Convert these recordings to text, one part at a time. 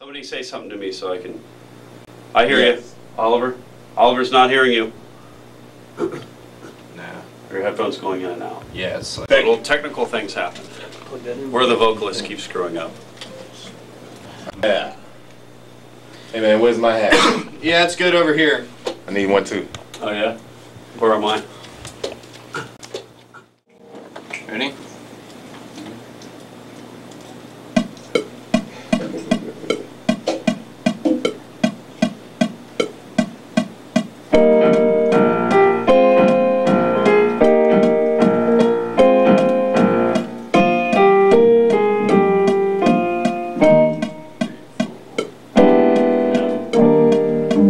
Somebody say something to me so I can... I hear you, Oliver. Oliver's not hearing you. Nah. Your headphones going in and out. Yeah, it's like... Little technical things happen. Where the vocalist keeps screwing up. Yeah. Hey man, where's my hat? Yeah, it's good over here. I need one too. Oh yeah? Where am I? Ready?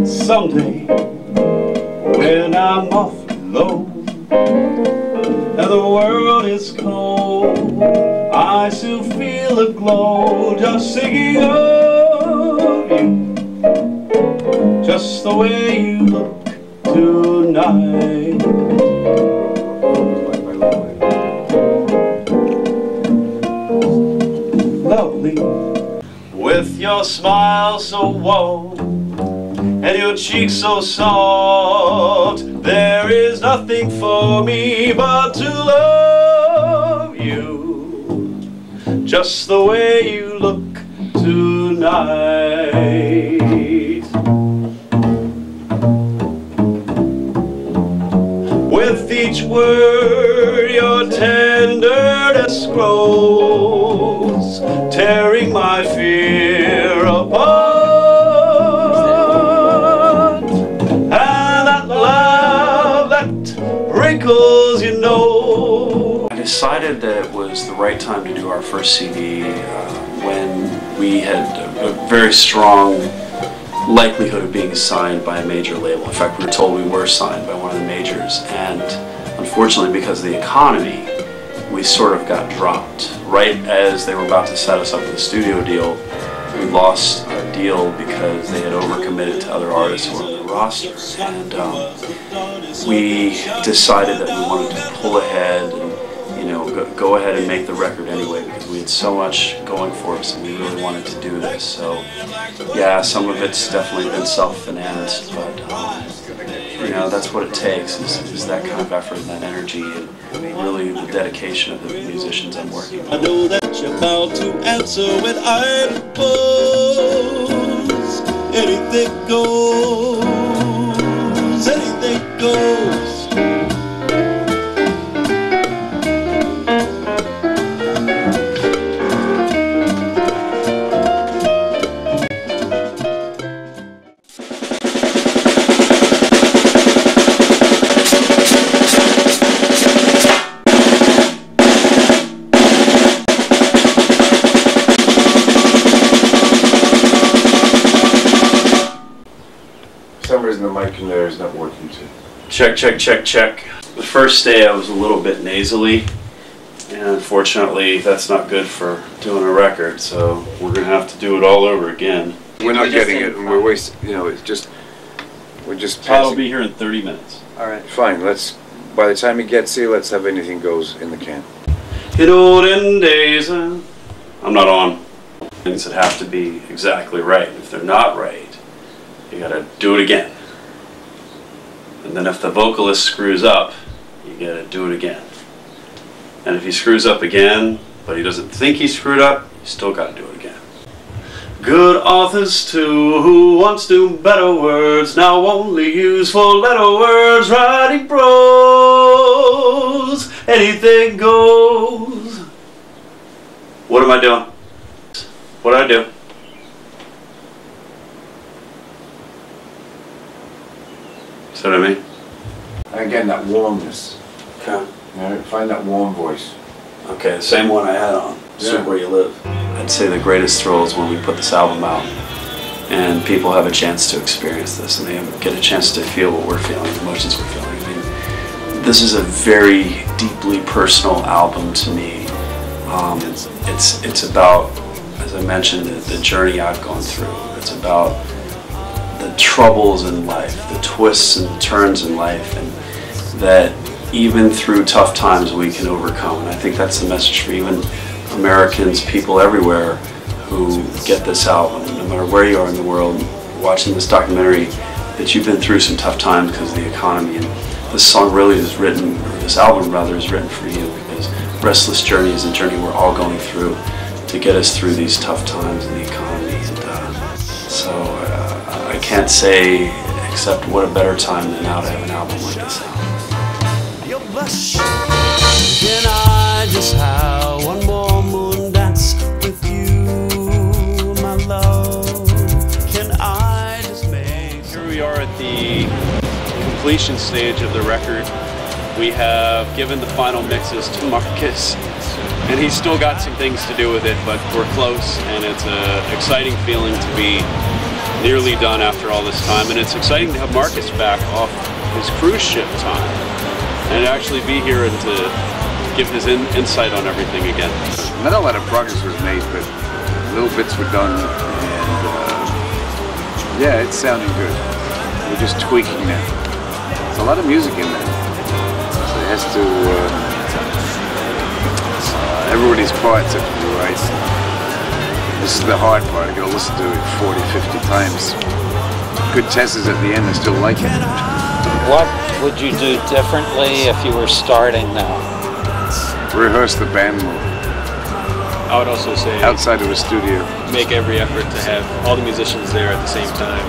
Someday, when I'm awfully low and the world is cold, I still feel a glow just thinking of you, just the way you look tonight. Lovely, with your smile so warm and your cheeks so soft, there is nothing for me but to love you, just the way you look tonight. With each word your tenderness grows, tearing my fear apart. You know. I decided that it was the right time to do our first CD when we had a very strong likelihood of being signed by a major label. In fact, we were told we were signed by one of the majors, and unfortunately because of the economy, we sort of got dropped. Right as they were about to set us up with a studio deal, we lost our deal because they had overcommitted to other artists who were on the roster. And we decided that we wanted to pull ahead and, you know, go ahead and make the record anyway, because we had so much going for us and we really wanted to do this. So yeah, some of it's definitely been self-financed, but you know, that's what it takes, is that kind of effort and that energy and really the dedication of the musicians I'm working with. I know that you're about to answer when I propose. Anything goes, anything goes. For some reason the mic in there is not working too. Check, check, check, check. The first day I was a little bit nasally, and unfortunately that's not good for doing a record, so we're going to have to do it all over again. We're not getting it, and we're wasting, you know, it's just, we're just Todd will passing. be here in 30 minutes. Alright. Fine, let's, by the time he gets here, let's have anything goes in the can. In olden days, I'm not on. Things that have to be exactly right. If they're not right, you gotta do it again. And then if the vocalist screws up, you gotta do it again. And if he screws up again, but he doesn't think he screwed up, you still gotta do it again. Good authors too, who once knew better words, now only use four-letter words, writing prose. Anything goes. What am I doing? What do I do? See what I mean? And again, that warmness. Okay. You know, find that warm voice. Okay, the same one I had on. Yeah. Where you live. I'd say the greatest thrill is when we put this album out and people have a chance to experience this and they get a chance to feel what we're feeling, the emotions we're feeling. I mean, this is a very deeply personal album to me. It's about, as I mentioned, the journey I've gone through. It's about the troubles in life, the twists and turns in life, and that even through tough times we can overcome. And I think that's the message for even Americans, people everywhere who get this out, no matter where you are in the world, watching this documentary, that you've been through some tough times because of the economy. And this song really is written, or this album rather, is written for you, because Restless Journey is a journey we're all going through to get us through these tough times in the economy. And so I can't say except what a better time than now to have an album like this out. Your blush. Can I just have one more moon dance with you, my love? Can I just make... Here we are at the completion stage of the record. We have given the final mixes to Marcus, and he's still got some things to do with it, but we're close, and it's an exciting feeling to be nearly done after all this time. And it's exciting to have Marcus back off his cruise ship time and actually be here and to give his insight on everything again. Not a lot of progress was made, but little bits were done, and yeah, it's sounding good. We're just tweaking now. There's a lot of music in there, so it has to, everybody's parts have to be right. This is the hard part. I gotta listen to it 40, 50 times. Good tests at the end, I still like it. What would you do differently if you were starting now? Rehearse the band more. I would also say Outside of the studio. make every effort to have all the musicians there at the same time.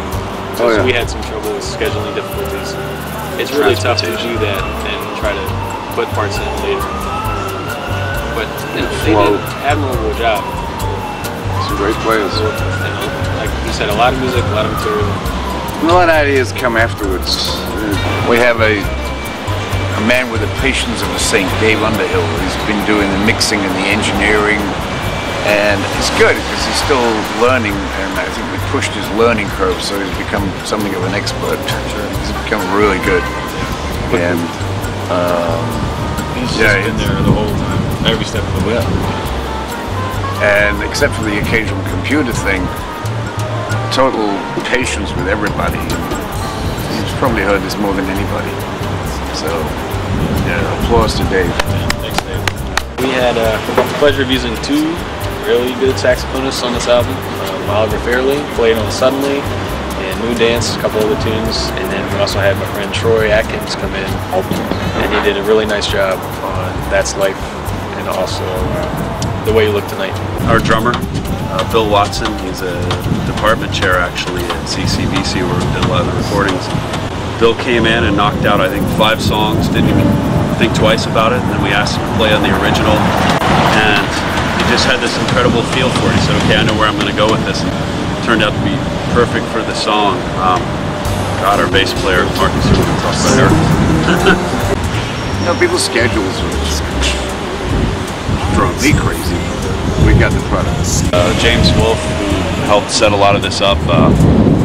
Oh, yeah. We had some trouble with scheduling difficulties. It's really tough to do that and try to put parts in later. But you know, they did an admirable job. Some great players. You know, like you said, a lot of music, a lot of material. A lot of ideas come afterwards. We have a man with the patience of a saint, Dave Underhill. He's been doing the mixing and the engineering, and it's good because he's still learning, and I think we pushed his learning curve, so he's become something of an expert. He's become really good. And He's just been there the whole time, every step of the way. And except for the occasional computer thing, total patience with everybody. He's probably heard this more than anybody. So, yeah, applause to Dave. Thanks, Dave. We had the pleasure of using two really good saxophonists on this album. Oliver Fairley played on Suddenly and Moon Dance, a couple other tunes, and then we also had my friend Troy Atkins come in, and he did a really nice job on That's Life and also The Way You Look Tonight. Our drummer, Bill Watson, he's a department chair actually at CCBC where we did a lot of the recordings. Bill came in and knocked out, I think, 5 songs, didn't even think twice about it, and then we asked him to play on the original, and he just had this incredible feel for it. He said, okay, I know where I'm going to go with this, and it turned out to be perfect for the song. God, our bass player, Marcus, you want to talk about her? You know, people's schedules drove me crazy. We got the product. James Wolfe, who helped set a lot of this up,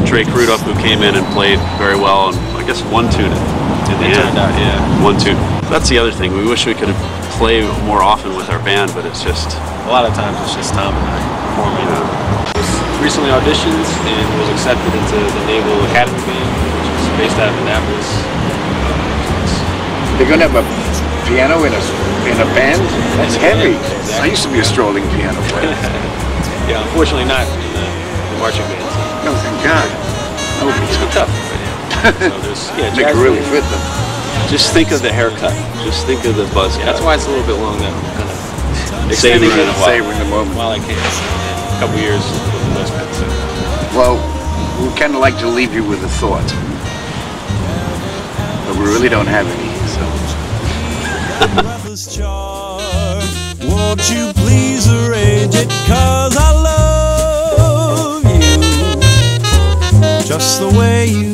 Trey Crudup, who came in and played very well, and I guess one tune in the end. Turned out, yeah. One tune. That's the other thing. We wish we could play more often with our band, but it's just... A lot of times it's just Tom and I performing. Recently auditioned and was accepted into the Naval Academy Band, which is based out of Annapolis. They're gonna have a piano in a band? That's heavy. Exactly. I used to be a strolling piano player. Yeah, unfortunately not in the marching bands. No, thank God. That would be It'd be tough. tough, but yeah. So there's, They could really fit them. Just think of the haircut. Just think of the buzz cut. That's why it's a little bit long now. I'm kind of Savoring extending it it while- Savoring the moment. while I can. A couple years with the buzz cut. So. Well, we kind of like to leave you with a thought. But we really don't have any, so... Breathless charm. Won't you please arrange it? 'Cause I love you just the way you